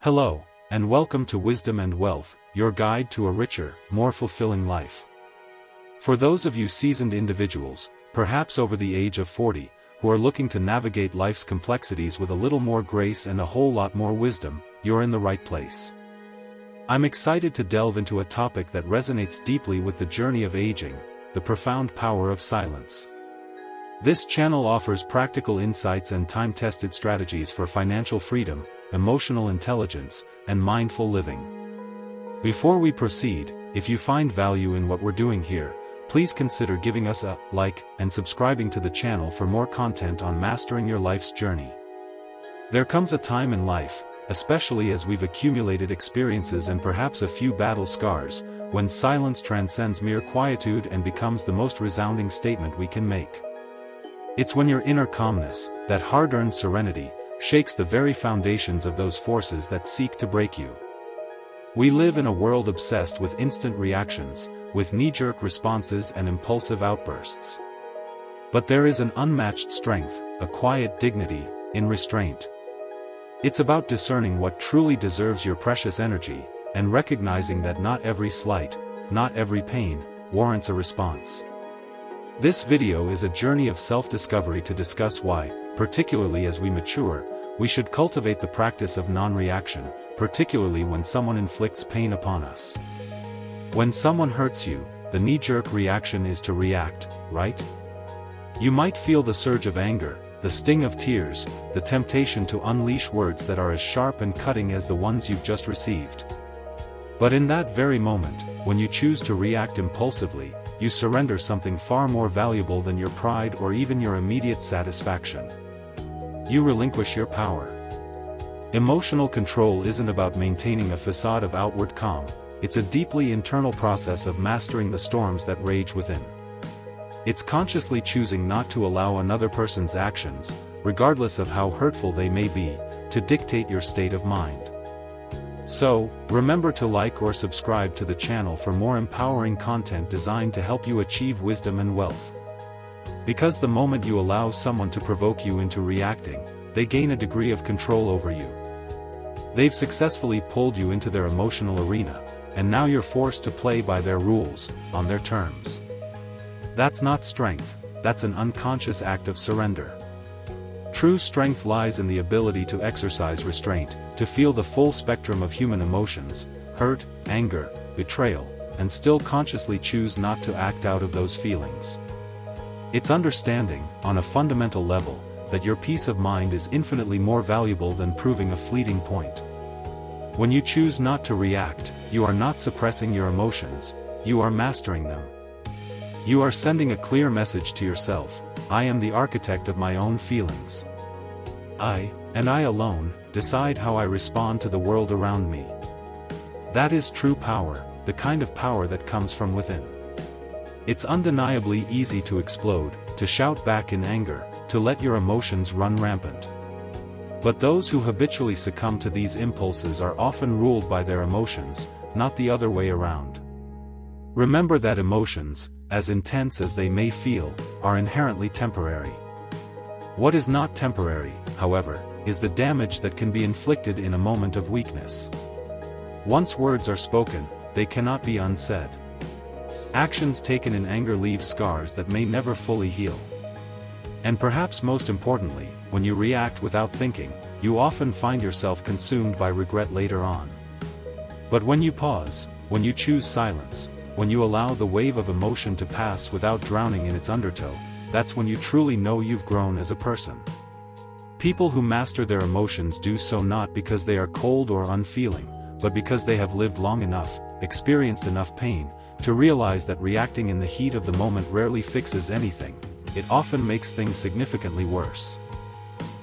Hello, and welcome to Wisdom and Wealth, your guide to a richer, more fulfilling life. For those of you seasoned individuals, perhaps over the age of 40, who are looking to navigate life's complexities with a little more grace and a whole lot more wisdom, you're in the right place. I'm excited to delve into a topic that resonates deeply with the journey of aging, the profound power of silence. This channel offers practical insights and time-tested strategies for financial freedom, emotional intelligence, and mindful living. Before we proceed, if you find value in what we're doing here, please consider giving us a like and subscribing to the channel for more content on mastering your life's journey. There comes a time in life, especially as we've accumulated experiences and perhaps a few battle scars, when silence transcends mere quietude and becomes the most resounding statement we can make. It's when your inner calmness, that hard-earned serenity, shakes the very foundations of those forces that seek to break you. We live in a world obsessed with instant reactions, with knee-jerk responses and impulsive outbursts. But there is an unmatched strength, a quiet dignity, in restraint. It's about discerning what truly deserves your precious energy, and recognizing that not every slight, not every pain, warrants a response. This video is a journey of self-discovery to discuss why, particularly as we mature, we should cultivate the practice of non-reaction, particularly when someone inflicts pain upon us. When someone hurts you, the knee-jerk reaction is to react, right? You might feel the surge of anger, the sting of tears, the temptation to unleash words that are as sharp and cutting as the ones you've just received. But in that very moment, when you choose to react impulsively, you surrender something far more valuable than your pride or even your immediate satisfaction. You relinquish your power. Emotional control isn't about maintaining a facade of outward calm, it's a deeply internal process of mastering the storms that rage within. It's consciously choosing not to allow another person's actions, regardless of how hurtful they may be, to dictate your state of mind. So, remember to like or subscribe to the channel for more empowering content designed to help you achieve wisdom and wealth. Because the moment you allow someone to provoke you into reacting, they gain a degree of control over you. They've successfully pulled you into their emotional arena, and now you're forced to play by their rules, on their terms. That's not strength, that's an unconscious act of surrender. True strength lies in the ability to exercise restraint, to feel the full spectrum of human emotions, hurt, anger, betrayal, and still consciously choose not to act out of those feelings. It's understanding, on a fundamental level, that your peace of mind is infinitely more valuable than proving a fleeting point. When you choose not to react, you are not suppressing your emotions, you are mastering them. You are sending a clear message to yourself: I am the architect of my own feelings. I, and I alone, decide how I respond to the world around me. That is true power, the kind of power that comes from within. It's undeniably easy to explode, to shout back in anger, to let your emotions run rampant. But those who habitually succumb to these impulses are often ruled by their emotions, not the other way around. Remember that emotions, as intense as they may feel, are inherently temporary. What is not temporary, however, is the damage that can be inflicted in a moment of weakness. Once words are spoken, they cannot be unsaid. Actions taken in anger leave scars that may never fully heal. And perhaps most importantly, when you react without thinking, you often find yourself consumed by regret later on. But when you pause, when you choose silence, when you allow the wave of emotion to pass without drowning in its undertow, that's when you truly know you've grown as a person. People who master their emotions do so not because they are cold or unfeeling, but because they have lived long enough, experienced enough pain, to realize that reacting in the heat of the moment rarely fixes anything. It often makes things significantly worse.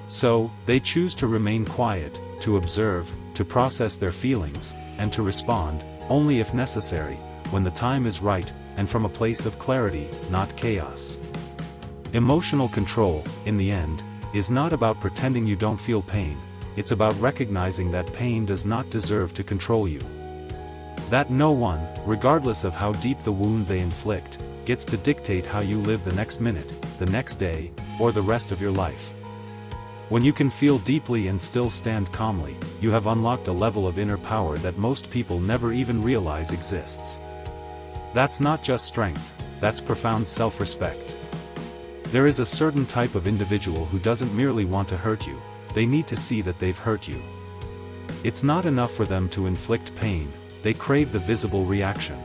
So, they choose to remain quiet, to observe, to process their feelings, and to respond, only if necessary, when the time is right, and from a place of clarity, not chaos. Emotional control, in the end, is not about pretending you don't feel pain, it's about recognizing that pain does not deserve to control you. That no one, regardless of how deep the wound they inflict, gets to dictate how you live the next minute, the next day, or the rest of your life. When you can feel deeply and still stand calmly, you have unlocked a level of inner power that most people never even realize exists. That's not just strength, that's profound self-respect. There is a certain type of individual who doesn't merely want to hurt you, they need to see that they've hurt you. It's not enough for them to inflict pain, they crave the visible reaction.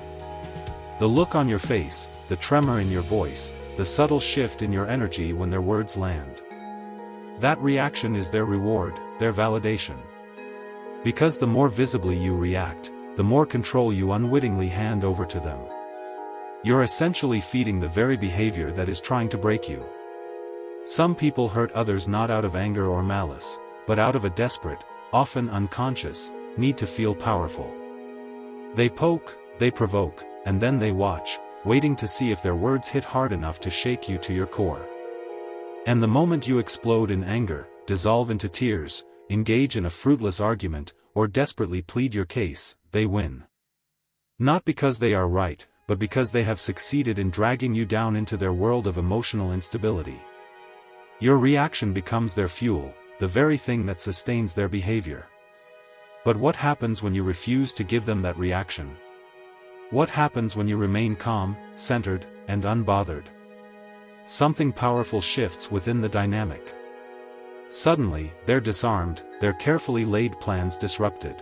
The look on your face, the tremor in your voice, the subtle shift in your energy when their words land. That reaction is their reward, their validation. Because the more visibly you react, the more control you unwittingly hand over to them. You're essentially feeding the very behavior that is trying to break you. Some people hurt others not out of anger or malice, but out of a desperate, often unconscious, need to feel powerful. They poke, they provoke, and then they watch, waiting to see if their words hit hard enough to shake you to your core. And the moment you explode in anger, dissolve into tears, engage in a fruitless argument, or desperately plead your case, they win. Not because they are right, but because they have succeeded in dragging you down into their world of emotional instability. Your reaction becomes their fuel, the very thing that sustains their behavior. But what happens when you refuse to give them that reaction? What happens when you remain calm, centered, and unbothered? Something powerful shifts within the dynamic. Suddenly, they're disarmed, their carefully laid plans disrupted.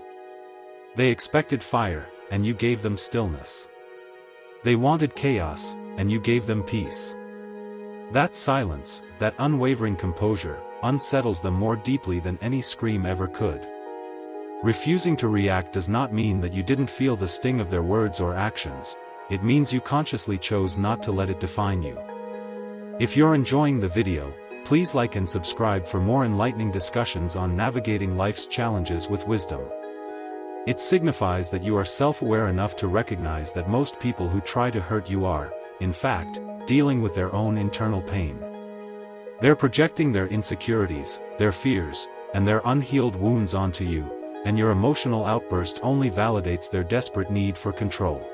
They expected fire, and you gave them stillness. They wanted chaos, and you gave them peace. That silence, that unwavering composure, unsettles them more deeply than any scream ever could. Refusing to react does not mean that you didn't feel the sting of their words or actions, it means you consciously chose not to let it define you. If you're enjoying the video, please like and subscribe for more enlightening discussions on navigating life's challenges with wisdom. It signifies that you are self-aware enough to recognize that most people who try to hurt you are, in fact, dealing with their own internal pain. They're projecting their insecurities, their fears, and their unhealed wounds onto you, and your emotional outburst only validates their desperate need for control.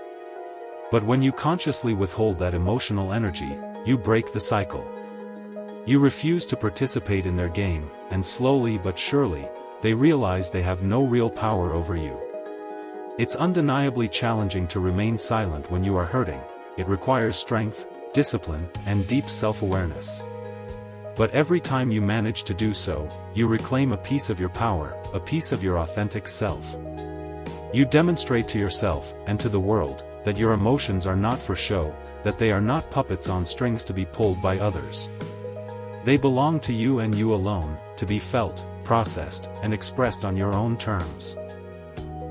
But when you consciously withhold that emotional energy, you break the cycle. You refuse to participate in their game, and slowly but surely, they realize they have no real power over you. It's undeniably challenging to remain silent when you are hurting. It requires strength, discipline, and deep self-awareness. But every time you manage to do so, you reclaim a piece of your power, a piece of your authentic self. You demonstrate to yourself, and to the world, that your emotions are not for show, that they are not puppets on strings to be pulled by others. They belong to you and you alone, to be felt, processed, and expressed on your own terms.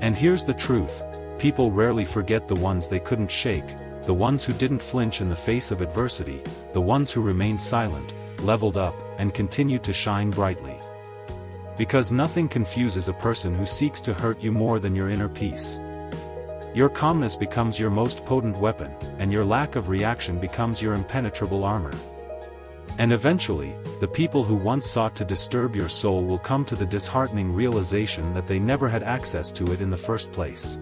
And here's the truth, people rarely forget the ones they couldn't shake, the ones who didn't flinch in the face of adversity, the ones who remained silent, leveled up, and continued to shine brightly. Because nothing confuses a person who seeks to hurt you more than your inner peace. Your calmness becomes your most potent weapon, and your lack of reaction becomes your impenetrable armor. And eventually, the people who once sought to disturb your soul will come to the disheartening realization that they never had access to it in the first place.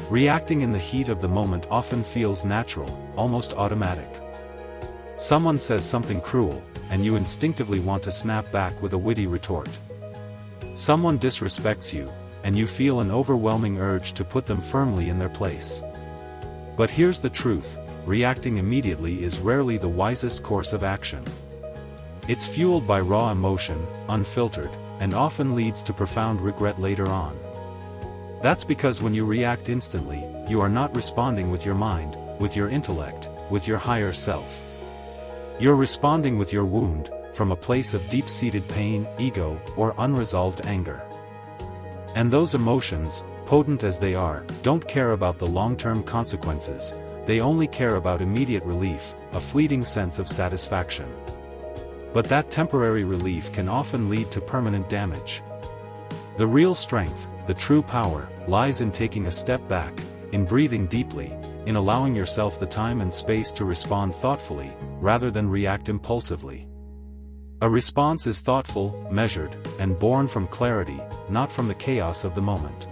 Reacting in the heat of the moment often feels natural, almost automatic. Someone says something cruel, and you instinctively want to snap back with a witty retort. Someone disrespects you, and you feel an overwhelming urge to put them firmly in their place. But here's the truth, reacting immediately is rarely the wisest course of action. It's fueled by raw emotion, unfiltered, and often leads to profound regret later on. That's because when you react instantly, you are not responding with your mind, with your intellect, with your higher self. You're responding with your wound, from a place of deep-seated pain, ego, or unresolved anger. And those emotions, potent as they are, don't care about the long-term consequences, they only care about immediate relief, a fleeting sense of satisfaction. But that temporary relief can often lead to permanent damage. The real strength, the true power, lies in taking a step back, in breathing deeply, in allowing yourself the time and space to respond thoughtfully, rather than react impulsively. A response is thoughtful, measured, and born from clarity, not from the chaos of the moment.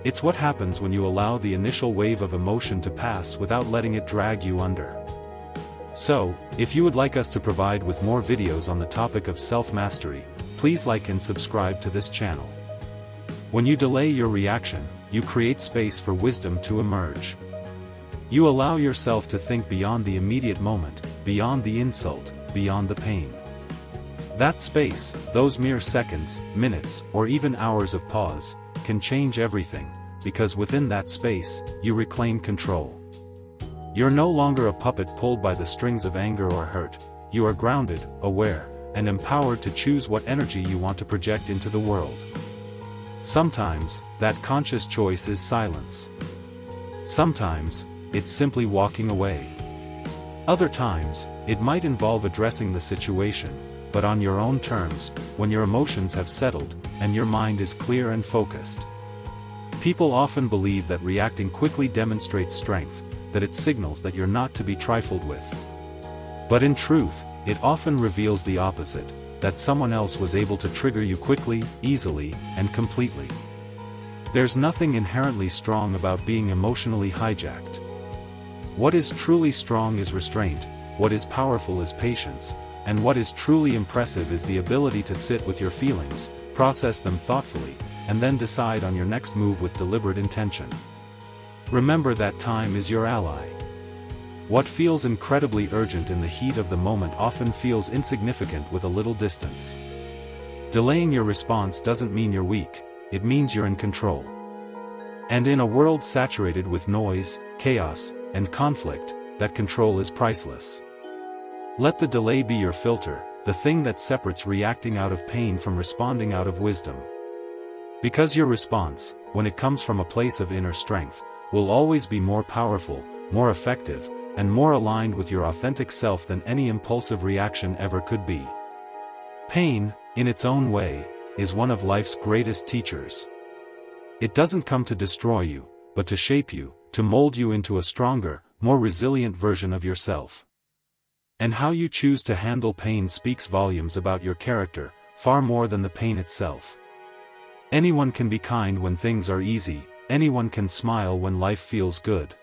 It's what happens when you allow the initial wave of emotion to pass without letting it drag you under. So, if you would like us to provide with more videos on the topic of self-mastery, please like and subscribe to this channel. When you delay your reaction, you create space for wisdom to emerge. You allow yourself to think beyond the immediate moment, beyond the insult, beyond the pain. That space, those mere seconds, minutes, or even hours of pause, can change everything, because within that space, you reclaim control. You're no longer a puppet pulled by the strings of anger or hurt. You are grounded, aware, and empowered to choose what energy you want to project into the world. Sometimes, that conscious choice is silence. Sometimes, it's simply walking away. Other times, it might involve addressing the situation, but on your own terms, when your emotions have settled, and your mind is clear and focused. People often believe that reacting quickly demonstrates strength, that it signals that you're not to be trifled with. But in truth, it often reveals the opposite, that someone else was able to trigger you quickly, easily, and completely. There's nothing inherently strong about being emotionally hijacked. What is truly strong is restraint, what is powerful is patience, and what is truly impressive is the ability to sit with your feelings, process them thoughtfully, and then decide on your next move with deliberate intention. Remember that time is your ally. What feels incredibly urgent in the heat of the moment often feels insignificant with a little distance. Delaying your response doesn't mean you're weak, it means you're in control. And in a world saturated with noise, chaos, and conflict, that control is priceless. Let the delay be your filter, the thing that separates reacting out of pain from responding out of wisdom. Because your response, when it comes from a place of inner strength, will always be more powerful, more effective, and more aligned with your authentic self than any impulsive reaction ever could be. Pain, in its own way, is one of life's greatest teachers. It doesn't come to destroy you, but to shape you, to mold you into a stronger, more resilient version of yourself. And how you choose to handle pain speaks volumes about your character, far more than the pain itself. Anyone can be kind when things are easy, anyone can smile when life feels good.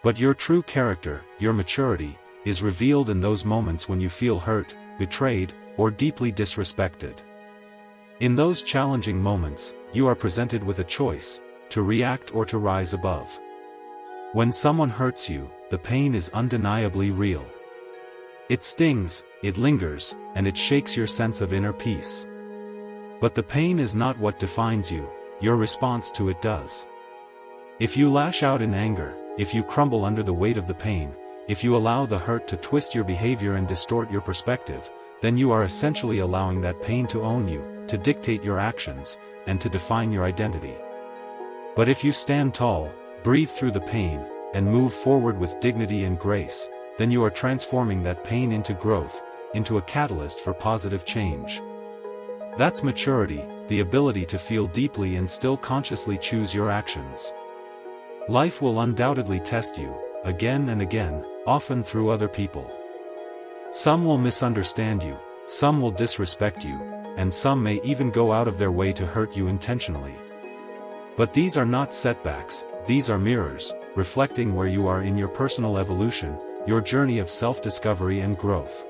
But your true character, your maturity, is revealed in those moments when you feel hurt, betrayed, or deeply disrespected. In those challenging moments, you are presented with a choice, to react or to rise above. When someone hurts you, the pain is undeniably real. It stings, it lingers, and it shakes your sense of inner peace. But the pain is not what defines you, your response to it does. If you lash out in anger, if you crumble under the weight of the pain, if you allow the hurt to twist your behavior and distort your perspective, then you are essentially allowing that pain to own you, to dictate your actions, and to define your identity. But if you stand tall, breathe through the pain, and move forward with dignity and grace, then you are transforming that pain into growth, into a catalyst for positive change. That's maturity, the ability to feel deeply and still consciously choose your actions. Life will undoubtedly test you, again and again, often through other people. Some will misunderstand you, some will disrespect you, and some may even go out of their way to hurt you intentionally. But these are not setbacks, these are mirrors, reflecting where you are in your personal evolution, your journey of self-discovery and growth.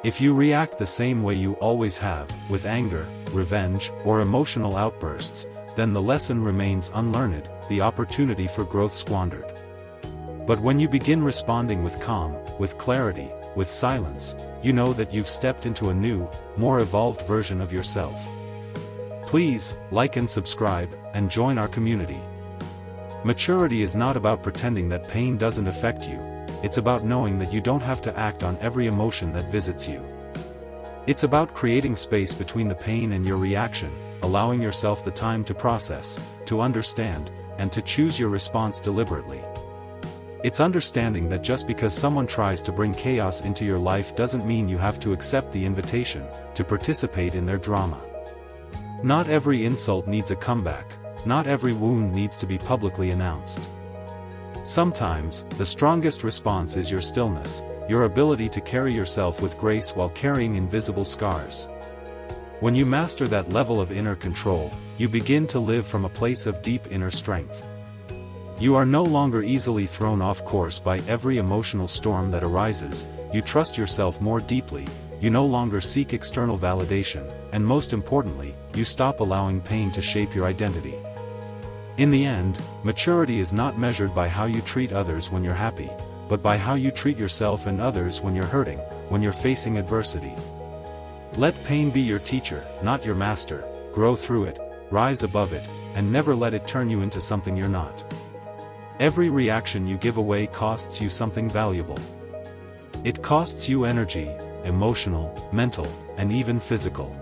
If you react the same way you always have, with anger, revenge, or emotional outbursts, then the lesson remains unlearned, the opportunity for growth squandered. But when you begin responding with calm, with clarity, with silence, you know that you've stepped into a new, more evolved version of yourself. Please, like and subscribe, and join our community. Maturity is not about pretending that pain doesn't affect you, it's about knowing that you don't have to act on every emotion that visits you. It's about creating space between the pain and your reaction, allowing yourself the time to process, to understand, and to choose your response deliberately. It's understanding that just because someone tries to bring chaos into your life doesn't mean you have to accept the invitation, to participate in their drama. Not every insult needs a comeback, not every wound needs to be publicly announced. Sometimes, the strongest response is your stillness, your ability to carry yourself with grace while carrying invisible scars. When you master that level of inner control, you begin to live from a place of deep inner strength. You are no longer easily thrown off course by every emotional storm that arises, you trust yourself more deeply, you no longer seek external validation, and most importantly, you stop allowing pain to shape your identity. In the end, maturity is not measured by how you treat others when you're happy, but by how you treat yourself and others when you're hurting, when you're facing adversity. Let pain be your teacher, not your master. Grow through it, rise above it, and never let it turn you into something you're not. Every reaction you give away costs you something valuable. It costs you energy, emotional, mental, and even physical.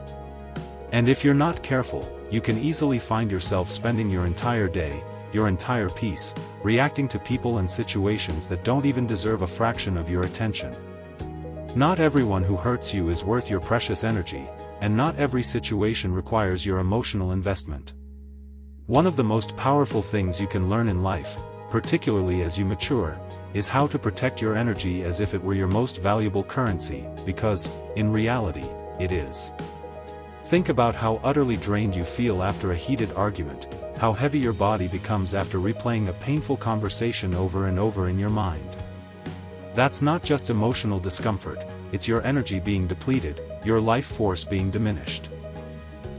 And if you're not careful, you can easily find yourself spending your entire day, your entire peace, reacting to people and situations that don't even deserve a fraction of your attention. Not everyone who hurts you is worth your precious energy, and not every situation requires your emotional investment. One of the most powerful things you can learn in life, particularly as you mature, is how to protect your energy as if it were your most valuable currency, because, in reality, it is. Think about how utterly drained you feel after a heated argument, how heavy your body becomes after replaying a painful conversation over and over in your mind. That's not just emotional discomfort, it's your energy being depleted, your life force being diminished.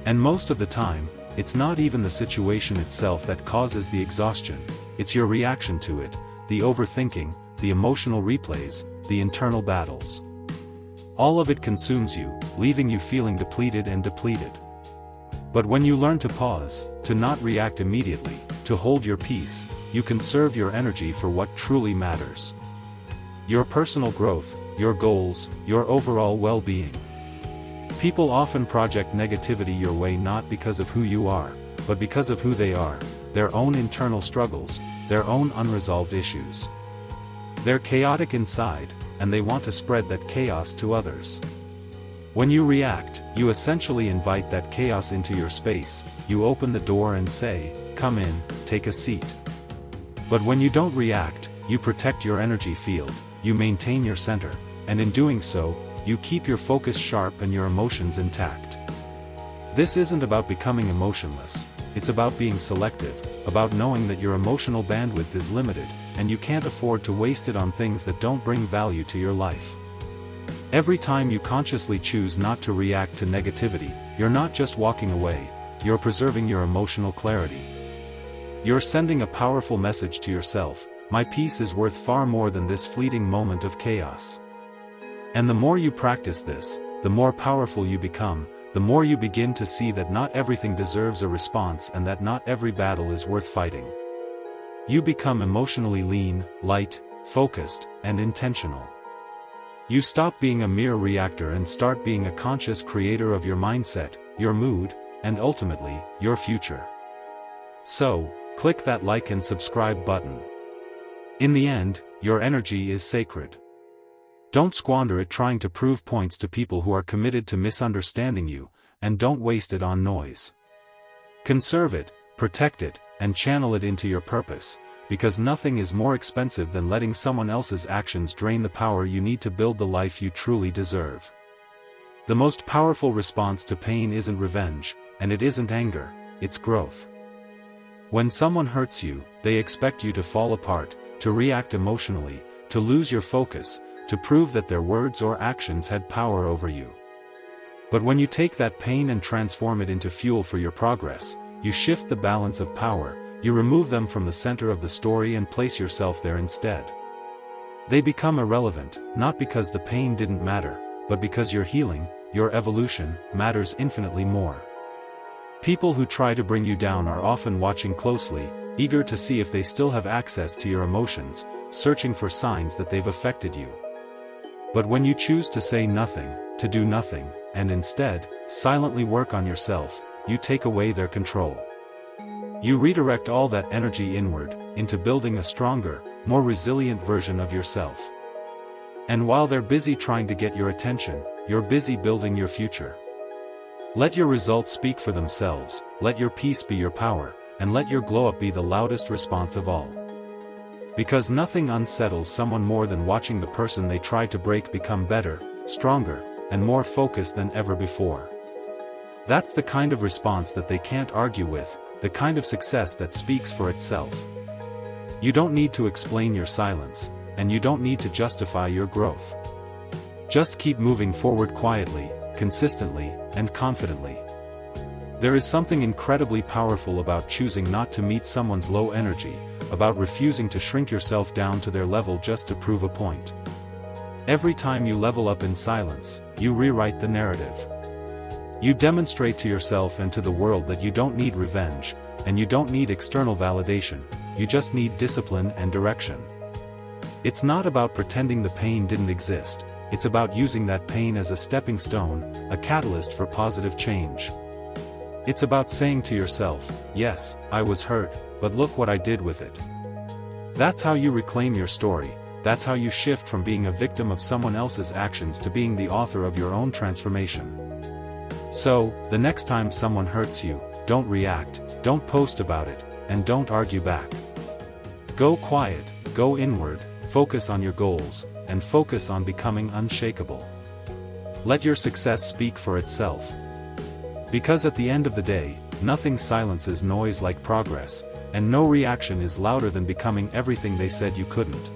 And most of the time, it's not even the situation itself that causes the exhaustion, it's your reaction to it, the overthinking, the emotional replays, the internal battles. All of it consumes you, leaving you feeling depleted. But when you learn to pause, to not react immediately, to hold your peace, you conserve your energy for what truly matters. Your personal growth, your goals, your overall well-being. People often project negativity your way not because of who you are, but because of who they are, their own internal struggles, their own unresolved issues. They're chaotic inside, and they want to spread that chaos to others. When you react, you essentially invite that chaos into your space, you open the door and say, "Come in, take a seat." But when you don't react, you protect your energy field, you maintain your center, and in doing so, you keep your focus sharp and your emotions intact. This isn't about becoming emotionless, it's about being selective, about knowing that your emotional bandwidth is limited, and you can't afford to waste it on things that don't bring value to your life. Every time you consciously choose not to react to negativity, you're not just walking away, you're preserving your emotional clarity. You're sending a powerful message to yourself: my peace is worth far more than this fleeting moment of chaos. And the more you practice this, the more powerful you become, the more you begin to see that not everything deserves a response and that not every battle is worth fighting. You become emotionally lean, light, focused, and intentional. You stop being a mere reactor and start being a conscious creator of your mindset, your mood, and ultimately, your future. So, click that like and subscribe button. In the end, your energy is sacred. Don't squander it trying to prove points to people who are committed to misunderstanding you, and don't waste it on noise. Conserve it, protect it, and channel it into your purpose, because nothing is more expensive than letting someone else's actions drain the power you need to build the life you truly deserve. The most powerful response to pain isn't revenge, and it isn't anger, it's growth. When someone hurts you, they expect you to fall apart, to react emotionally, to lose your focus, to prove that their words or actions had power over you. But when you take that pain and transform it into fuel for your progress, you shift the balance of power, you remove them from the center of the story and place yourself there instead. They become irrelevant, not because the pain didn't matter, but because your healing, your evolution, matters infinitely more. People who try to bring you down are often watching closely, eager to see if they still have access to your emotions, searching for signs that they've affected you. But when you choose to say nothing, to do nothing, and instead, silently work on yourself, you take away their control. You redirect all that energy inward, into building a stronger, more resilient version of yourself. And while they're busy trying to get your attention, you're busy building your future. Let your results speak for themselves, let your peace be your power, and let your glow-up be the loudest response of all. Because nothing unsettles someone more than watching the person they tried to break become better, stronger, and more focused than ever before. That's the kind of response that they can't argue with, the kind of success that speaks for itself. You don't need to explain your silence, and you don't need to justify your growth. Just keep moving forward quietly, consistently, and confidently. There is something incredibly powerful about choosing not to meet someone's low energy, about refusing to shrink yourself down to their level just to prove a point. Every time you level up in silence, you rewrite the narrative. You demonstrate to yourself and to the world that you don't need revenge, and you don't need external validation, you just need discipline and direction. It's not about pretending the pain didn't exist, it's about using that pain as a stepping stone, a catalyst for positive change. It's about saying to yourself, yes, I was hurt, but look what I did with it. That's how you reclaim your story, that's how you shift from being a victim of someone else's actions to being the author of your own transformation. So, the next time someone hurts you, don't react, don't post about it, and don't argue back. Go quiet, go inward, focus on your goals, and focus on becoming unshakable. Let your success speak for itself. Because at the end of the day, nothing silences noise like progress, and no reaction is louder than becoming everything they said you couldn't.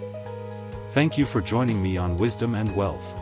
Thank you for joining me on Wisdom and Wealth.